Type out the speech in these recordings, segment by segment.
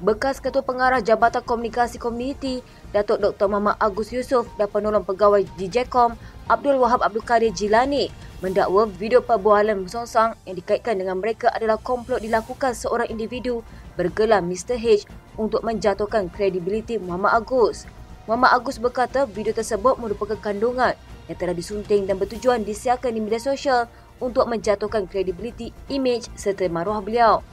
Bekas Ketua Pengarah Jabatan Komunikasi Komuniti Datuk Dr. Muhammad Agus Yusof dan penolong pegawai di JKOM Abdul Wahab Abdul Kadir Jilani mendakwa video perbualan bersongsang yang dikaitkan dengan mereka adalah komplot dilakukan seorang individu bergelar Mr. H untuk menjatuhkan kredibiliti Muhammad Agus. Muhammad Agus berkata video tersebut merupakan kandungan yang telah disunting dan bertujuan disiarkan di media sosial untuk menjatuhkan kredibiliti, imej serta maruah beliau.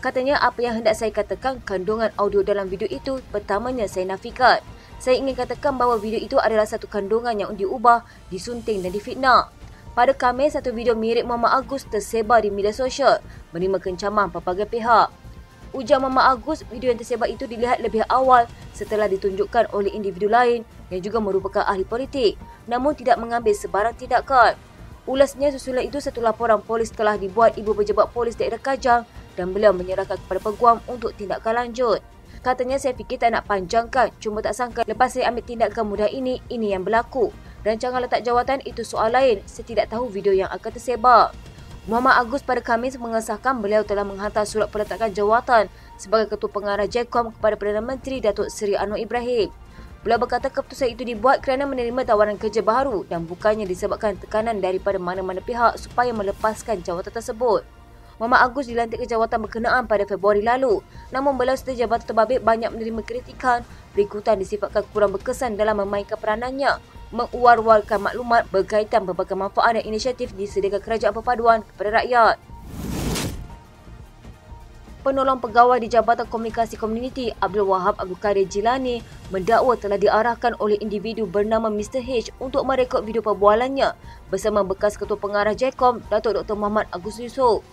Katanya apa yang hendak saya katakan kandungan audio dalam video itu pertamanya saya nafikan. Saya ingin katakan bahawa video itu adalah satu kandungan yang diubah, disunting dan difitnah. Pada Khamis, satu video mirip Muhammad Agus tersebar di media sosial menerima kencaman pelbagai pihak. Ujar Muhammad Agus, video yang tersebar itu dilihat lebih awal setelah ditunjukkan oleh individu lain yang juga merupakan ahli politik namun tidak mengambil sebarang tindakan. Ulasnya, susulan itu satu laporan polis telah dibuat Ibu Pejabat Polis Daerah Kajang dan beliau menyerahkan kepada peguam untuk tindakan lanjut. Katanya, saya fikir tak nak panjangkan, cuma tak sangka lepas saya ambil tindakan mudah ini yang berlaku. Rancangan letak jawatan itu soal lain, saya tidak tahu video yang akan tersebar. Muhammad Agus pada Khamis mengesahkan beliau telah menghantar surat peletakan jawatan sebagai Ketua Pengarah JKOM kepada Perdana Menteri Datuk Seri Anwar Ibrahim. Beliau berkata keputusan itu dibuat kerana menerima tawaran kerja baru dan bukannya disebabkan tekanan daripada mana-mana pihak supaya melepaskan jawatan tersebut. Muhammad Agus dilantik ke jawatan berkenaan pada Februari lalu. Namun beliau serta jabatan terbabit banyak menerima kritikan berikutan disifatkan kurang berkesan dalam memainkan peranannya, menguar-warkan maklumat berkaitan berbagai manfaat dan inisiatif disediakan kerajaan perpaduan kepada rakyat. Penolong pegawai di Jabatan Komunikasi Komuniti Abdul Wahab Abdul Kadir Jilani mendakwa telah diarahkan oleh individu bernama Mr. H untuk merekod video perbualannya bersama bekas Ketua Pengarah JKOM Datuk Dr. Muhammad Agus Yusof.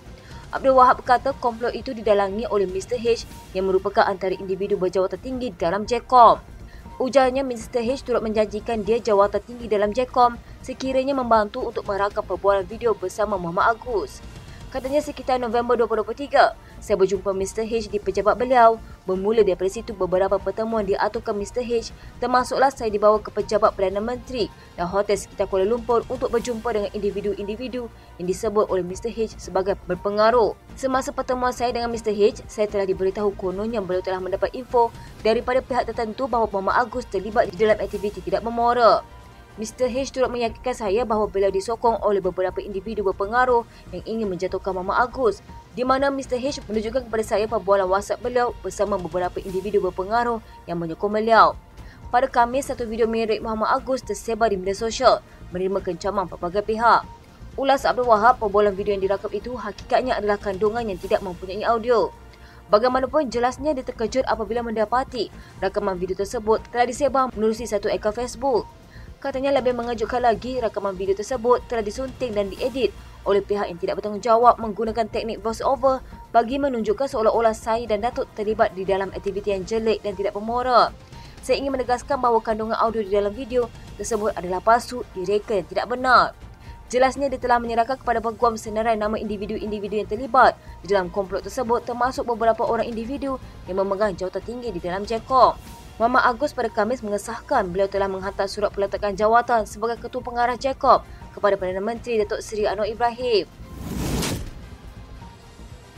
Abdul Wahab berkata komplot itu didalangi oleh Mr. H yang merupakan antara individu berjawatan tinggi dalam JKOM. Ujarnya Mr. H turut menjanjikan dia jawatan tinggi dalam JKOM sekiranya membantu untuk merakam perbualan video bersama Muhammad Agus. Katanya sekitar November 2023, saya berjumpa Mr. H di pejabat beliau. Bermula daripada situ beberapa pertemuan diaturkan Mr. H, termasuklah saya dibawa ke pejabat Perdana Menteri dan hotel sekitar Kuala Lumpur untuk berjumpa dengan individu-individu yang disebut oleh Mr. H sebagai berpengaruh. Semasa pertemuan saya dengan Mr. H, saya telah diberitahu kononnya beliau telah mendapat info daripada pihak tertentu bahawa Muhammad Agus terlibat di dalam aktiviti tidak memora. Mr. H turut meyakinkan saya bahawa beliau disokong oleh beberapa individu berpengaruh yang ingin menjatuhkan Muhammad Agus, di mana Mr. H menunjukkan kepada saya perbualan WhatsApp beliau bersama beberapa individu berpengaruh yang menyokong beliau. Pada Khamis, satu video mirip Muhammad Agus tersebar di media sosial menerima kencaman pelbagai pihak. Ulas Abdul Wahab, perbualan video yang dirakam itu hakikatnya adalah kandungan yang tidak mempunyai audio. Bagaimanapun, jelasnya dia terkejut apabila mendapati rakaman video tersebut telah disebar menerusi satu akaun Facebook. Katanya lebih mengejutkan lagi, rakaman video tersebut telah disunting dan diedit oleh pihak yang tidak bertanggungjawab menggunakan teknik voice over bagi menunjukkan seolah-olah saya dan Datuk terlibat di dalam aktiviti yang jelek dan tidak bermora. Saya ingin menegaskan bahawa kandungan audio di dalam video tersebut adalah palsu, direka dan tidak benar. Jelasnya dia telah menyerahkan kepada peguam senarai nama individu-individu yang terlibat di dalam komplot tersebut termasuk beberapa orang individu yang memegang jawatan tinggi di dalam JKOM. Muhammad Agus pada Khamis mengesahkan beliau telah menghantar surat peletakan jawatan sebagai Ketua Pengarah JKOM kepada Perdana Menteri Datuk Seri Anwar Ibrahim.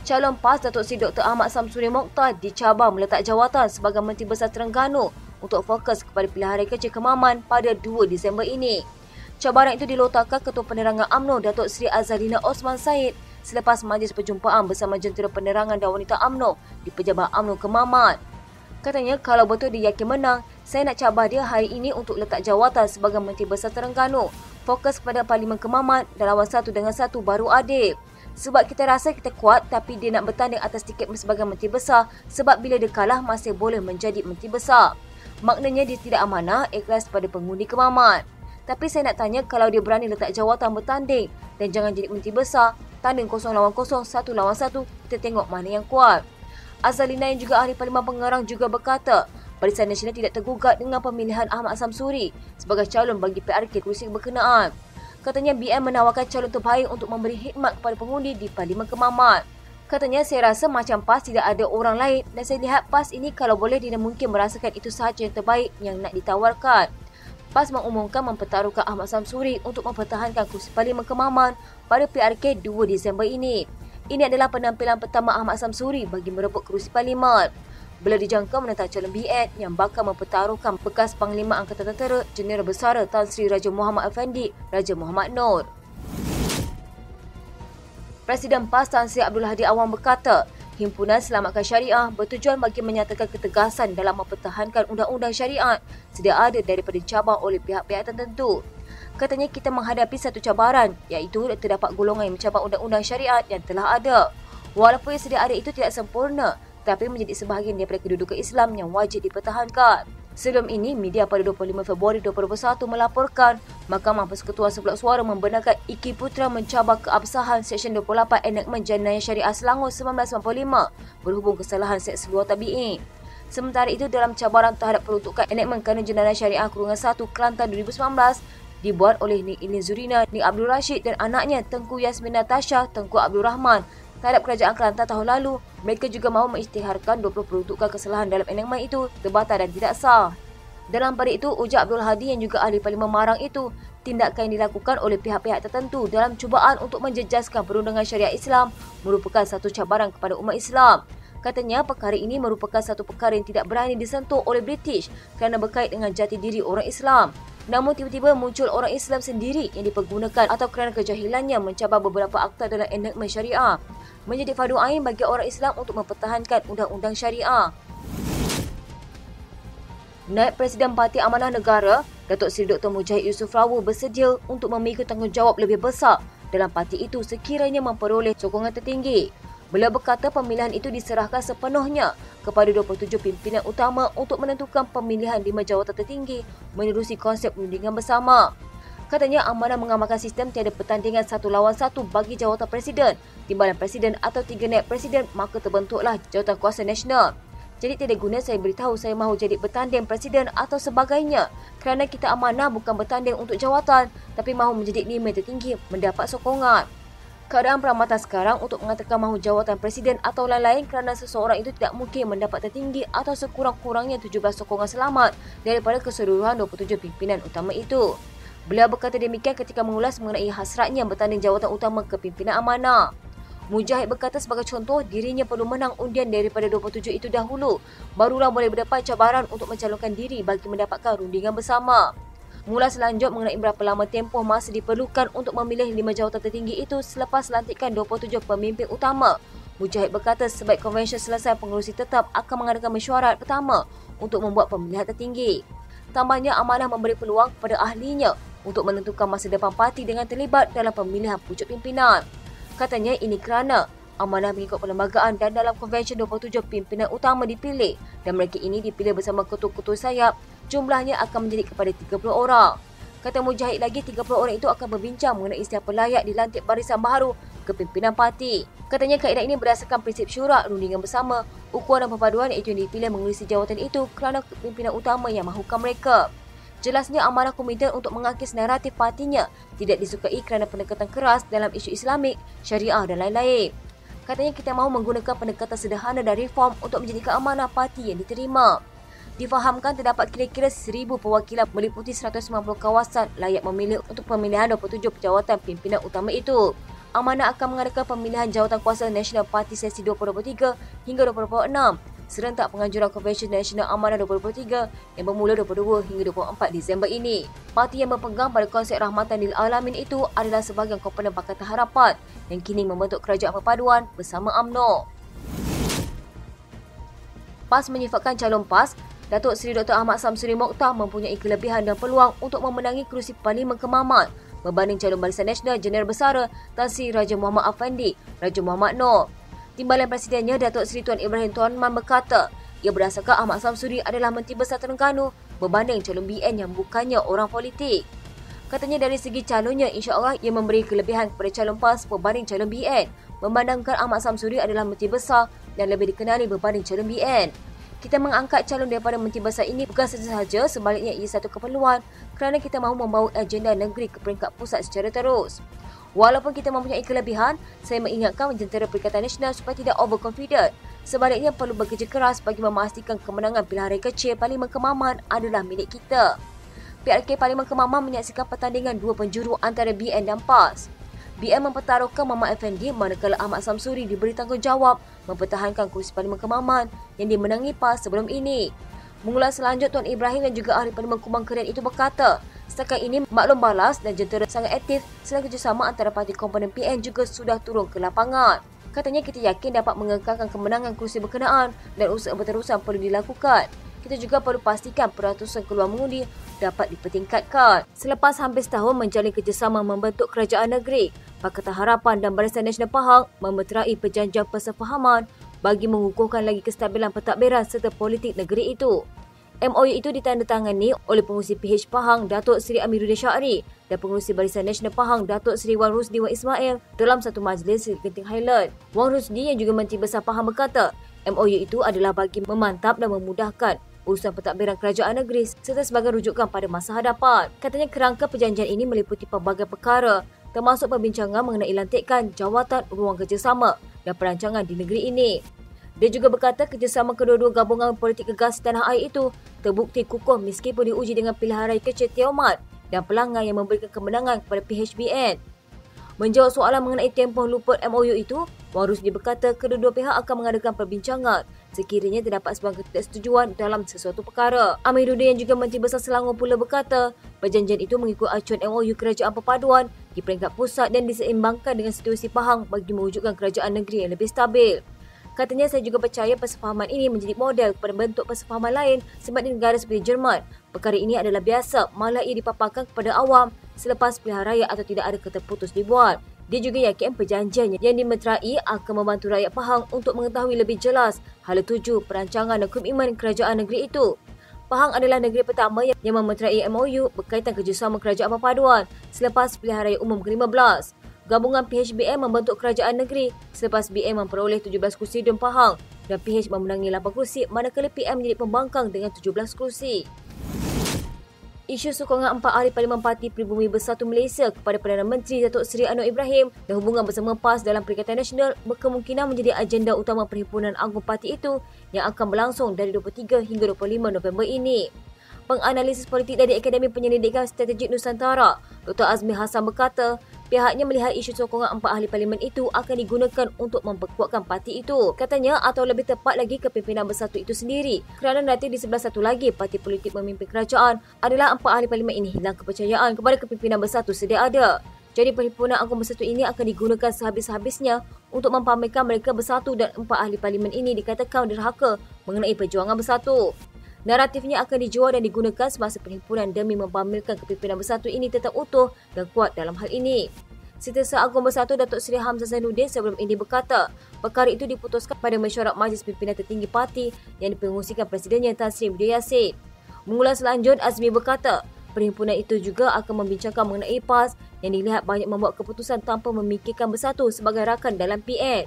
Calon PAS Datuk Seri Dr. Ahmad Samsuri Mokhtar dicabar meletak jawatan sebagai Menteri Besar Terengganu untuk fokus kepada pilihan raya kerja Kemaman pada 2 Disember ini. Cabaran itu dilontarkan Ketua Penerangan UMNO Datuk Seri Azharina Osman Said selepas majlis perjumpaan bersama Jentera Penerangan dan Wanita UMNO di Pejabat UMNO Kemaman. Katanya kalau betul dia yakin menang, saya nak cabar dia hari ini untuk letak jawatan sebagai Menteri Besar Terengganu. Fokus kepada Parlimen Kemaman dan lawan satu dengan satu baru adil. Sebab kita rasa kita kuat tapi dia nak bertanding atas tiket sebagai Menteri Besar sebab bila dia kalah masih boleh menjadi Menteri Besar. Maknanya dia tidak amanah, ikhlas pada pengundi Kemaman. Tapi saya nak tanya kalau dia berani letak jawatan bertanding dan jangan jadi Menteri Besar, tanding 0 lawan 0, 1 lawan 1, kita tengok mana yang kuat. Azharina yang juga ahli Parlimen Pengarang juga berkata, Barisan Nasional tidak tergugat dengan pemilihan Ahmad Samsuri sebagai calon bagi PRK kerusi berkenaan. Katanya BN menawarkan calon terbaik untuk memberi khidmat kepada pengundi di Parlimen Kemaman. Katanya saya rasa macam PAS tidak ada orang lain dan saya lihat PAS ini kalau boleh dia mungkin merasakan itu sahaja yang terbaik yang nak ditawarkan. PAS mengumumkan mempertaruhkan Ahmad Samsuri untuk mempertahankan kursi Parlimen Kemaman pada PRK 2 Disember ini. Ini adalah penampilan pertama Ahmad Samsuri bagi merebut kerusi parlimen. Beliau dijangka menentang calon BN yang bakal mempertaruhkan bekas Panglima Angkatan Tentera Jeneral Besar Tan Sri Raja Muhammad Effendi, Raja Muhammad Noor. Presiden PAS Tan Sri Abdul Hadi Awang berkata, Himpunan Selamatkan Syariah bertujuan bagi menyatakan ketegasan dalam mempertahankan undang-undang syariat sedia ada daripada cabang oleh pihak-pihak tertentu. Katanya kita menghadapi satu cabaran iaitu terdapat golongan yang mencabar undang-undang syariat yang telah ada. Walaupun yang sedia ada itu tidak sempurna, tapi menjadi sebahagian daripada kedudukan Islam yang wajib dipertahankan. Sebelum ini, media pada 25 Februari 2021 melaporkan Mahkamah Persekutuan Sebelah Suara membenarkan Iki Putra mencabar keabsahan Seksyen 28 Enakmen Jenayah Syariah Selangor 1995 berhubung kesalahan seks luar tabi'i. Sementara itu, dalam cabaran terhadap peruntukan Enakmen Kanun Jenayah Syariah Kurungan 1 Kelantan 2019 dibuat oleh Nik Ilin Zurina, Nik Abdul Rashid dan anaknya Tengku Yasmin Natasha, Tengku Abdul Rahman terhadap Kerajaan Kelantan tahun lalu, mereka juga mahu mengisytiharkan 20 peruntukan kesalahan dalam enakmen itu terbatal dan tidak sah. Dalam pada itu, ujar Abdul Hadi yang juga ahli Parlimen Marang itu, tindakan yang dilakukan oleh pihak-pihak tertentu dalam cubaan untuk menjejaskan perundangan syariah Islam merupakan satu cabaran kepada umat Islam. Katanya perkara ini merupakan satu perkara yang tidak berani disentuh oleh British kerana berkait dengan jati diri orang Islam. Namun tiba-tiba muncul orang Islam sendiri yang dipergunakan atau kerana kejahilannya mencabar beberapa akta dalam enakmen syariah, menjadi fardu ain bagi orang Islam untuk mempertahankan undang-undang syariah. Naib Presiden Parti Amanah Negara, Datuk Seri Dr. Mujahid Yusof Rawu bersedia untuk memikul tanggungjawab lebih besar dalam parti itu sekiranya memperoleh sokongan tertinggi. Beliau berkata pemilihan itu diserahkan sepenuhnya kepada 27 pimpinan utama untuk menentukan pemilihan 5 jawatan tertinggi menerusi konsep perundingan bersama. Katanya amanah mengamalkan sistem tiada pertandingan 1 lawan 1 bagi jawatan presiden, timbalan presiden atau 3 naib presiden, maka terbentuklah jawatan kuasa nasional. Jadi tidak guna saya beritahu saya mahu jadi bertanding presiden atau sebagainya kerana kita amanah bukan bertanding untuk jawatan tapi mahu menjadi 5 tertinggi mendapat sokongan. Keadaan peramatan sekarang untuk mengatakan mahu jawatan presiden atau lain-lain kerana seseorang itu tidak mungkin mendapat tertinggi atau sekurang-kurangnya 17 sokongan selamat daripada keseluruhan 27 pimpinan utama itu. Beliau berkata demikian ketika mengulas mengenai hasratnya bertanding jawatan utama kepimpinan amanah. Mujahid berkata sebagai contoh dirinya perlu menang undian daripada 27 itu dahulu, barulah boleh berdapat cabaran untuk mencalonkan diri bagi mendapatkan rundingan bersama. Mengulas lanjut mengenai berapa lama tempoh masa diperlukan untuk memilih 5 jawatan tertinggi itu selepas lantikan 27 pemimpin utama. Mujahid berkata sebaik konvensyen selesai, pengerusi tetap akan mengadakan mesyuarat pertama untuk membuat pemilihan tertinggi. Tambahnya, amanah memberi peluang kepada ahlinya untuk menentukan masa depan parti dengan terlibat dalam pemilihan pucuk pimpinan. Katanya ini kerana amanah mengikut perlembagaan dan dalam konvensyen 27 pimpinan utama dipilih dan mereka ini dipilih bersama ketua-ketua sayap. Jumlahnya akan menjadi kepada 30 orang. Kata Mujahid lagi 30 orang itu akan berbincang mengenai siapa layak dilantik barisan baharu kepimpinan parti. Katanya kaedah ini berdasarkan prinsip syura rundingan bersama, ukuran dan perpaduan iaitu yang dipilih mengisi jawatan itu kerana kepimpinan utama yang mahukan mereka. Jelasnya amanah komite untuk mengakis naratif partinya tidak disukai kerana pendekatan keras dalam isu Islamik, syariah dan lain-lain. Katanya kita mahu menggunakan pendekatan sederhana dan reform untuk menjadikan amanah parti yang diterima. Difahamkan terdapat kira-kira 1,000 perwakilan meliputi 190 kawasan layak memilih untuk pemilihan 27 jawatan pimpinan utama itu. Amanah akan mengadakan pemilihan jawatan kuasa Nasional Parti sesi 2023 hingga 2026, serentak penganjuran Konvensyen Nasional Amanah 2023 yang bermula 22 hingga 24 Disember ini. Parti yang berpegang pada konsep rahmatan lil alamin itu adalah sebahagian komponen Pakatan Harapan yang kini membentuk kerajaan perpaduan bersama UMNO. PAS menyifatkan calon PAS Datuk Seri Dr. Ahmad Samsuri Mokhtar mempunyai kelebihan dan peluang untuk memenangi kerusi Parlimen Kemaman berbanding calon Barisan Nasional Jeneral Besar Tan Sri Raja Muhammad Effendi, Raja Muhammad Noor. Timbalan Presidennya Datuk Seri Tuan Ibrahim Tuan Man berkata, ia berdasarkan Ahmad Samsuri adalah Menteri Besar Terengganu berbanding calon BN yang bukannya orang politik. Katanya dari segi calonnya, insya-Allah ia memberi kelebihan kepada calon PAS berbanding calon BN, memandangkan Ahmad Samsuri adalah Menteri Besar dan lebih dikenali berbanding calon BN. Kita mengangkat calon daripada Menteri Besar ini bukan sahaja sebaliknya ia satu keperluan kerana kita mahu membawa agenda negeri ke peringkat pusat secara terus. Walaupun kita mempunyai kelebihan, saya mengingatkan jentera Perikatan Nasional supaya tidak overconfident. Sebaliknya perlu bekerja keras bagi memastikan kemenangan pilihan raya kecil Parlimen Kemaman adalah milik kita. PRK Parlimen Kemaman menyaksikan pertandingan dua penjuru antara BN dan PAS. BN mempertaruhkan Muhammad Effendi manakala Ahmad Samsuri diberi tanggungjawab mempertahankan kursi Parlimen Kemaman yang dimenangi PAS sebelum ini. Mengulas selanjut, Tuan Ibrahim dan juga Ahli Parlimen Kumbang Kerian itu berkata, setakat ini maklum balas dan jentera sangat aktif selain kerjasama antara parti komponen PN juga sudah turun ke lapangan. Katanya kita yakin dapat mengekalkan kemenangan kursi berkenaan dan usaha berterusan perlu dilakukan. Kita juga perlu pastikan peratusan keluar mengundi dapat dipertingkatkan. Selepas hampir setahun menjalin kerjasama membentuk kerajaan negeri, Pakatan Harapan dan Barisan Nasional Pahang memeterai perjanjian persefahaman bagi mengukuhkan lagi kestabilan pentadbiran serta politik negeri itu. MOU itu ditandatangani oleh pengurusi PH Pahang Datuk Seri Amiruddin Syahri dan pengurusi Barisan Nasional Pahang Datuk Seri Wan Rusdi Wan Ismail dalam satu majlis di Genting Highland. Wan Rusdi yang juga Menteri Besar Pahang berkata, MOU itu adalah bagi memantap dan memudahkan urusan pentadbiran kerajaan negeri serta sebagai rujukan pada masa hadapan. Katanya kerangka perjanjian ini meliputi pelbagai perkara termasuk perbincangan mengenai lantikan jawatan ruang kerjasama dan perancangan di negeri ini. Dia juga berkata kerjasama kedua-dua gabungan politik gegas tanah air itu terbukti kukuh meskipun diuji dengan pilihan raya kecil Tiomat dan pelanggan yang memberikan kemenangan kepada PHBN. Menjawab soalan mengenai tempoh luput MOU itu, Wan Rusdi berkata kedua-dua pihak akan mengadakan perbincangan sekiranya terdapat sebuah ketidaksetujuan dalam sesuatu perkara. Amiruddin yang juga Menteri Besar Selangor pula berkata, perjanjian itu mengikut acuan MOU Kerajaan Perpaduan di peringkat pusat dan diseimbangkan dengan situasi Pahang bagi mewujudkan kerajaan negeri yang lebih stabil. Katanya, saya juga percaya persefahaman ini menjadi model kepada bentuk persefahaman lain sebab di negara seperti Jerman. Perkara ini adalah biasa, malah ia dipaparkan kepada awam selepas pilihan raya atau tidak ada kata putus dibuat. Dia juga yakin perjanjian yang dimeterai akan membantu rakyat Pahang untuk mengetahui lebih jelas hala tuju, perancangan dan komitmen kerajaan negeri itu. Pahang adalah negeri pertama yang memeterai MOU berkaitan kerjasama kerajaan perpaduan selepas pilihan raya umum ke-15. Gabungan PHBN membentuk kerajaan negeri selepas BN memperoleh 17 kursi di Pahang dan PH memenangi 8 kursi manakala PM menjadi pembangkang dengan 17 kursi. Isu sokongan 4 ahli Parlimen Parti Pribumi Bersatu Malaysia kepada Perdana Menteri Datuk Seri Anwar Ibrahim dan hubungan bersama PAS dalam Perikatan Nasional berkemungkinan menjadi agenda utama Perhimpunan Agung Parti itu yang akan berlangsung dari 23 hingga 25 November ini. Penganalisis politik dari Akademi Penyelidikan Strategik Nusantara, Dr. Azmi Hassan berkata, pihaknya melihat isu sokongan 4 ahli parlimen itu akan digunakan untuk memperkuatkan parti itu. Katanya, atau lebih tepat lagi kepimpinan bersatu itu sendiri. Kerana nanti di sebelah satu lagi, parti politik memimpin kerajaan adalah 4 ahli parlimen ini hilang kepercayaan kepada kepimpinan bersatu sedia ada. Jadi Perhimpunan Agung Bersatu ini akan digunakan sehabis-habisnya untuk mempamerkan mereka bersatu dan 4 ahli parlimen ini dikatakan derhaka mengenai perjuangan bersatu. Naratifnya akan dijual dan digunakan semasa perhimpunan demi mempamerkan kepimpinan bersatu ini tetap utuh dan kuat dalam hal ini. Setiausaha Agung Bersatu Datuk Seri Hamzah Zainuddin sebelum ini berkata, perkara itu diputuskan pada mesyuarat Majlis Pimpinan Tertinggi Parti yang dipengerusikan Presidennya Tan Sri Muhyiddin Yassin. Mengulas lanjut, Azmi berkata, perhimpunan itu juga akan membincangkan mengenai PAS yang dilihat banyak membuat keputusan tanpa memikirkan bersatu sebagai rakan dalam PN.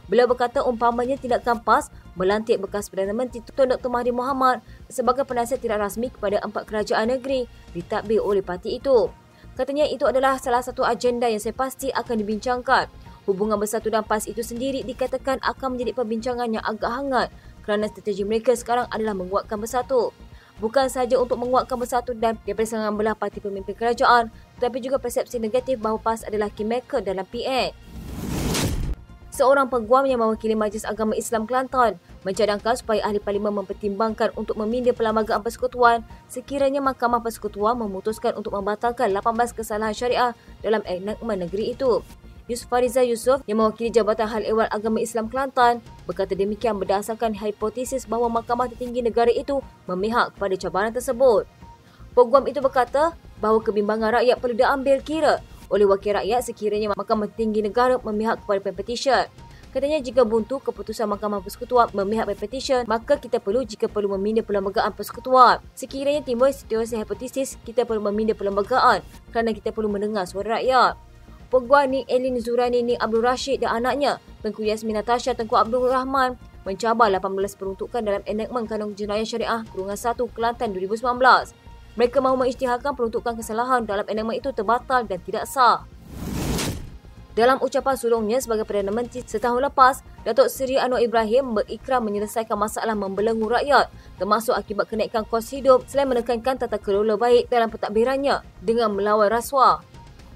Beliau berkata umpamanya tindakan PAS melantik bekas Perdana Menteri Tun Dr. Mahathir Mohamad sebagai penasihat tidak rasmi kepada 4 kerajaan negeri ditadbir oleh parti itu. Katanya itu adalah salah satu agenda yang saya pasti akan dibincangkan. Hubungan bersatu dan PAS itu sendiri dikatakan akan menjadi perbincangan yang agak hangat kerana strategi mereka sekarang adalah menguatkan bersatu. Bukan sahaja untuk menguatkan bersatu dan persaingan belah parti pemimpin kerajaan, tetapi juga persepsi negatif bahawa PAS adalah kingmaker dalam PN. Seorang peguam yang mewakili Majlis Agama Islam Kelantan mencadangkan supaya ahli parlimen mempertimbangkan untuk meminda Perlembagaan Persekutuan sekiranya Mahkamah Persekutuan memutuskan untuk membatalkan 18 kesalahan syariah dalam enakmen negeri itu. Yusuf Farizal Yusof yang mewakili Jabatan Hal Ehwal Agama Islam Kelantan berkata demikian berdasarkan hipotesis bahawa Mahkamah Tertinggi negara itu memihak kepada cabaran tersebut. Peguam itu berkata bahawa kebimbangan rakyat perlu diambil kira oleh wakil rakyat sekiranya Mahkamah Tinggi Negara memihak kepada petition. Katanya jika buntu keputusan Mahkamah Persekutuan memihak petition, maka kita perlu jika perlu meminda Perlembagaan Persekutuan. Sekiranya timbul situasi hipotesis, kita perlu meminda perlembagaan kerana kita perlu mendengar suara rakyat. Peguam Nik Elin Zurani Nik Abdul Rashid dan anaknya, Tengku Yasmin Natasha Tengku Abdul Rahman mencabar 18 peruntukan dalam enakmen Kanun Jenayah Syariah Kurungan 1 Kelantan 2019. Mereka mahu mengisytiharkan peruntukan kesalahan dalam enakmen itu terbatal dan tidak sah. Dalam ucapan sulungnya sebagai Perdana Menteri setahun lepas, Datuk Seri Anwar Ibrahim berikrar menyelesaikan masalah membelenggu rakyat termasuk akibat kenaikan kos hidup selain menekankan tata kelola baik dalam pentadbirannya dengan melawan rasuah.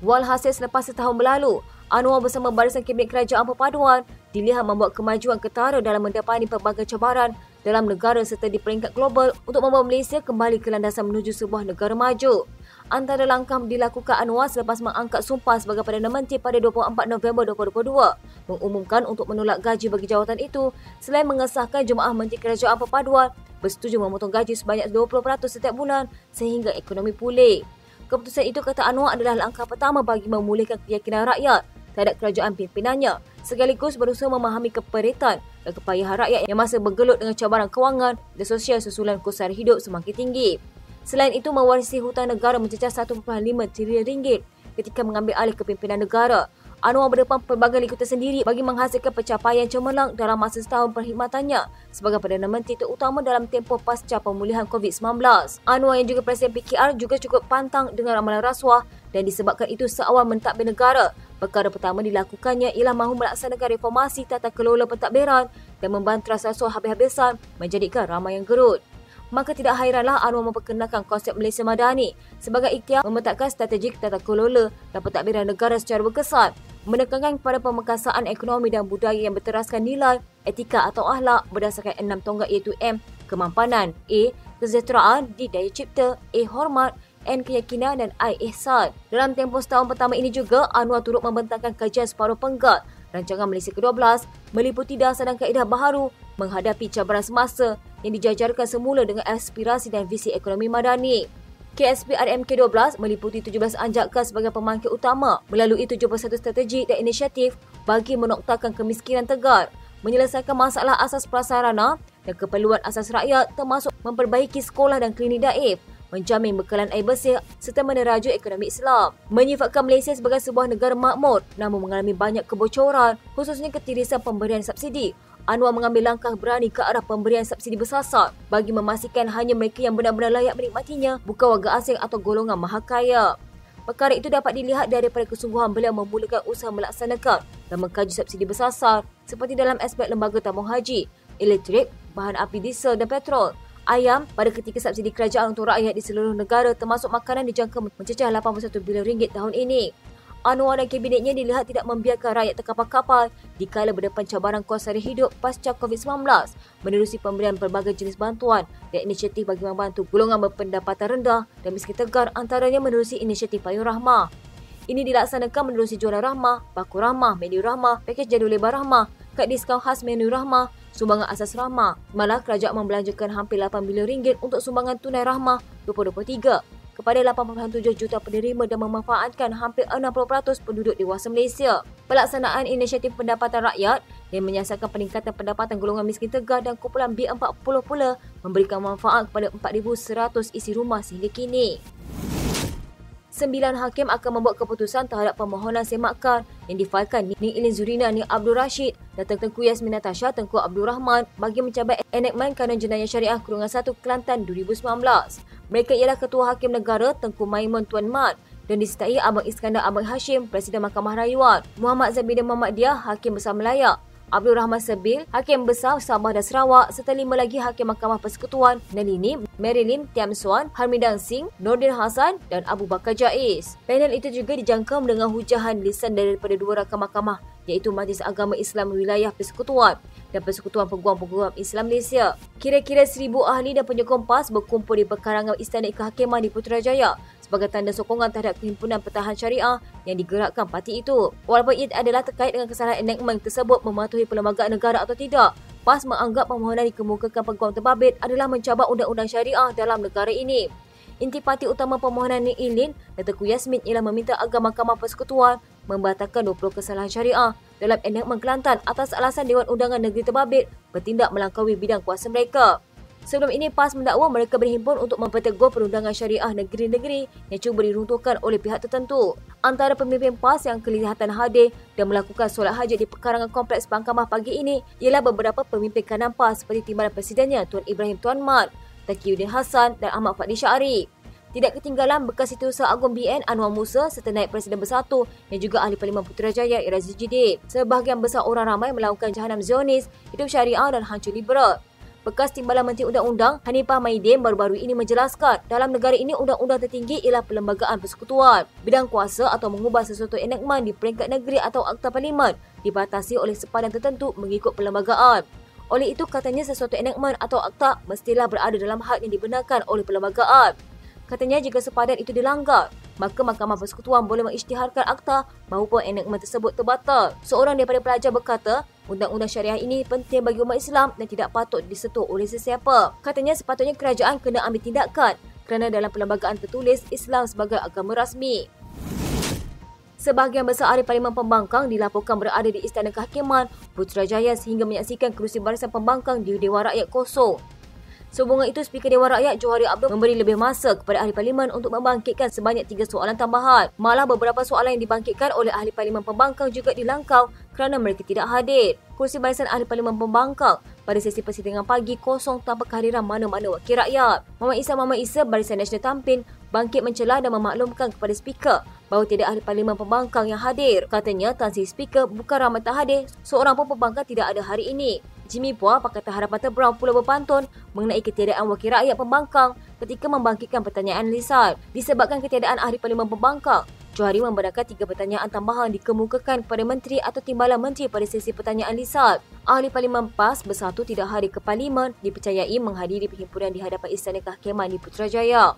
Walhasil selepas setahun berlalu, Anwar bersama Barisan Kabinet Kerajaan Perpaduan dilihat membuat kemajuan ketara dalam mendapati pelbagai cabaran dalam negara serta di peringkat global untuk membawa Malaysia kembali ke landasan menuju sebuah negara maju. Antara langkah dilakukan Anwar selepas mengangkat sumpah sebagai Perdana Menteri pada 24 November 2022 mengumumkan untuk menolak gaji bagi jawatan itu selain mengesahkan Jemaah Menteri Kerajaan Perpaduan bersetuju memotong gaji sebanyak 20% setiap bulan sehingga ekonomi pulih. Keputusan itu, kata Anwar, adalah langkah pertama bagi memulihkan keyakinan rakyat terhadap kerajaan pimpinannya sekaligus berusaha memahami keperitan dan kepayahan rakyat yang masih bergelut dengan cabaran kewangan dan sosial susulan kos sara hidup semakin tinggi. Selain itu, mewarisi hutang negara mencecah 1.5 trilion ringgit ketika mengambil alih kepimpinan negara. Anwar berdepan pelbagai likutan sendiri bagi menghasilkan pencapaian cemerlang dalam masa setahun perkhidmatannya sebagai Perdana Menteri terutama dalam tempoh pasca pemulihan COVID-19. Anwar yang juga Presiden PKR juga cukup pantang dengan ramalan rasuah dan disebabkan itu seawal mentadbir negara. Perkara pertama dilakukannya ialah mahu melaksanakan reformasi tata kelola pentadbiran dan membantras rasuah habis-habisan menjadikan ramai yang gerut. Maka tidak hairanlah Anwar memperkenalkan konsep Malaysia Madani sebagai ikhtiar memetakan strategi tata kelola dan pentadbiran negara secara berkesan, menekankan kepada pemekasaan ekonomi dan budaya yang berteraskan nilai, etika atau akhlak berdasarkan 6 tonggak iaitu M. Kemampanan, A. Kesejahteraan, D. Daya cipta, A. Hormat, N. Keyakinan dan I. Ihsan. Dalam tempoh setahun pertama ini juga, Anwar turut membentangkan kajian separuh penggat Rancangan Malaysia ke-12 meliputi dasar dan kaedah baharu menghadapi cabaran semasa yang dijajarkan semula dengan aspirasi dan visi ekonomi madani. KSP RMK12 meliputi 17 anjakan sebagai pemangkit utama melalui 71 strategi dan inisiatif bagi menoktakan kemiskinan tegar, menyelesaikan masalah asas prasarana dan keperluan asas rakyat termasuk memperbaiki sekolah dan klinik daif, menjamin bekalan air bersih serta meneraju ekonomi Islam. Menyifatkan Malaysia sebagai sebuah negara makmur namun mengalami banyak kebocoran khususnya ketirisan pemberian subsidi. Anwar mengambil langkah berani ke arah pemberian subsidi bersasar bagi memastikan hanya mereka yang benar-benar layak menikmatinya, bukan warga asing atau golongan maha kaya. Perkara itu dapat dilihat daripada kesungguhan beliau memulakan usaha melaksanakan dan mengkaji subsidi bersasar seperti dalam aspek lembaga tabung haji, elektrik, bahan api diesel dan petrol, ayam pada ketika subsidi kerajaan untuk rakyat di seluruh negara termasuk makanan dijangka mencecah 81 bilion ringgit tahun ini. Anwar dan kabinetnya dilihat tidak membiarkan rakyat terkapar-kapar dikala berdepan cabaran kos sara hidup pasca COVID-19 menerusi pemberian pelbagai jenis bantuan dan inisiatif bagi membantu golongan berpendapatan rendah dan miskin tegar antaranya menerusi inisiatif Payung Rahmah. Ini dilaksanakan menerusi jualan rahmah, baku rahmah, menu rahmah, pakej jadual lebar rahmah, kad diskaun khas menu rahmah, sumbangan asas rahmah. Malah kerajaan membelanjakan hampir 8 bilion ringgit untuk sumbangan tunai rahmah 2023 kepada 8.7 juta penerima dan memanfaatkan hampir 60% penduduk dewasa Malaysia. Pelaksanaan inisiatif pendapatan rakyat yang menyasarkan peningkatan pendapatan golongan miskin tegar dan kumpulan B40 pula memberikan manfaat kepada 4,100 isi rumah sehingga kini. 9 hakim akan membuat keputusan terhadap permohonan semakan yang difailkan Ning Ilin Zurina, Ning Abdul Rashid dan Tengku Yasmin Natasha, Tengku Abdul Rahman bagi mencabar enakmen Kanun Jenayah Syariah Kurungan 1 Kelantan 2019. Mereka ialah Ketua Hakim Negara Tengku Maimun Tuan Mat dan disertai Abang Iskandar Abang Hashim, Presiden Mahkamah Rayuan, Muhammad Zabidin Muhammad Diah, Hakim Besar Melayak, Abdul Rahman Sebil, Hakim Besar Sabah dan Sarawak serta 5 lagi Hakim Mahkamah Persekutuan, Nalini, Marilyn Tiam Swan, Harmidan Singh, Nordin Hassan dan Abu Bakar Jaiz. Panel itu juga dijangka dengan hujahan lisan daripada 2 rakan mahkamah iaitu Majlis Agama Islam Wilayah Persekutuan dan Persekutuan Peguam-Peguam Islam Malaysia. Kira-kira 1,000 ahli dan penyokong PAS berkumpul di perkarangan Istana Kehakiman di Putrajaya sebagai tanda sokongan terhadap Perhimpunan Pertahanan Syariah yang digerakkan parti itu. Walaupun ia adalah terkait dengan kesalahan enakmen tersebut mematuhi perlembagaan negara atau tidak, PAS menganggap permohonan dikemukakan peguam terbabit adalah mencabar undang-undang syariah dalam negara ini. Inti parti utama permohonan Ning Ilin dan Tengku Yasmin ialah meminta agar Mahkamah Persekutuan membatalkan 20 kesalahan syariah dalam enakmen Kelantan atas alasan Dewan Undangan Negeri Terbabit bertindak melampaui bidang kuasa mereka. Sebelum ini, PAS mendakwa mereka berhimpun untuk mempertegur perundangan syariah negeri-negeri yang cuba diruntuhkan oleh pihak tertentu. Antara pemimpin PAS yang kelihatan hadir dan melakukan solat hajat di perkarangan kompleks Mahkamah pagi ini ialah beberapa pemimpin kanan PAS seperti Timbalan Presidennya Tuan Ibrahim Tuan Mat, Taqiyuddin Hassan dan Ahmad Fadli Syari. Tidak ketinggalan bekas Setiausaha Agung BN Anwar Musa serta Naib Presiden Bersatu yang juga Ahli Parlimen Putrajaya Irazi Jidin. Sebahagian besar orang ramai melakukan jahanam Zionis, hidup syariah dan hancur liberal. Bekas Timbalan Menteri Undang-Undang Hanifah Maidin baru-baru ini menjelaskan dalam negara ini undang-undang tertinggi ialah Perlembagaan Persekutuan. Bidang kuasa atau mengubah sesuatu enakmen di peringkat negeri atau Akta Parlimen dibatasi oleh sempadan tertentu mengikut perlembagaan. Oleh itu, katanya sesuatu enakmen atau akta mestilah berada dalam had yang dibenarkan oleh perlembagaan. Katanya jika sempadan itu dilanggar, maka Mahkamah Persekutuan boleh mengisytiharkan akta maupun enakmen tersebut terbatal. Seorang daripada pelajar berkata, undang-undang syariah ini penting bagi umat Islam dan tidak patut disentuh oleh sesiapa. Katanya sepatutnya kerajaan kena ambil tindakan kerana dalam perlembagaan tertulis Islam sebagai agama rasmi. Sebahagian besar ahli Parlimen Pembangkang dilaporkan berada di Istana Kehakiman Putrajaya sehingga menyaksikan kerusi barisan pembangkang di Dewan Rakyat kosong. Sehubungan itu, Speaker Dewan Rakyat Johari Abdul memberi lebih masa kepada ahli parlimen untuk membangkitkan sebanyak 3 soalan tambahan. Malah beberapa soalan yang dibangkitkan oleh ahli parlimen pembangkang juga dilangkau kerana mereka tidak hadir. Kursi barisan ahli parlimen pembangkang pada sesi persidangan pagi kosong tanpa kehadiran mana-mana wakil rakyat. Muhammad Isa Barisan Nasional Tampin bangkit mencela dan memaklumkan kepada Speaker bahawa tiada ahli parlimen pembangkang yang hadir. Katanya, Tan Sri Speaker bukan ramai tak hadir, seorang pun pembangkang tidak ada hari ini. Jimmy Puah, Pakatan Harapan Terbang pula berpantun mengenai ketiadaan wakil rakyat pembangkang ketika membangkitkan pertanyaan lisan. Disebabkan ketiadaan ahli parlimen pembangkang, Johari membenarkan 3 pertanyaan tambahan dikemukakan kepada menteri atau timbalan menteri pada sesi pertanyaan lisan. Ahli Parlimen PAS bersatu tidak hadir ke Parlimen dipercayai menghadiri perhimpunan di hadapan Istana Kehakiman di Putrajaya.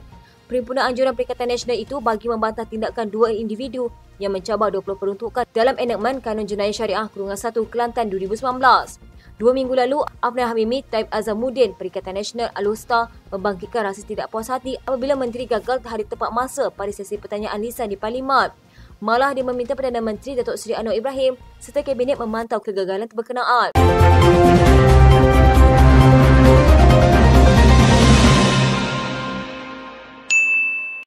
Perhimpunan Anjuran Perikatan Nasional itu bagi membantah tindakan 2 individu yang mencabar 20 peruntukan dalam enakmen Kanun Jenayah Syariah Kurungan 1 Kelantan 2019. 2 minggu lalu, Afnan Hamimi Taib Azamuddin Perikatan Nasional Al-Wusta membangkitkan rasa tidak puas hati apabila menteri gagal terhadir tepat masa pada sesi pertanyaan lisan di Parlimen. Malah dia meminta Perdana Menteri Datuk Seri Anwar Ibrahim serta Kabinet memantau kegagalan berkenaan.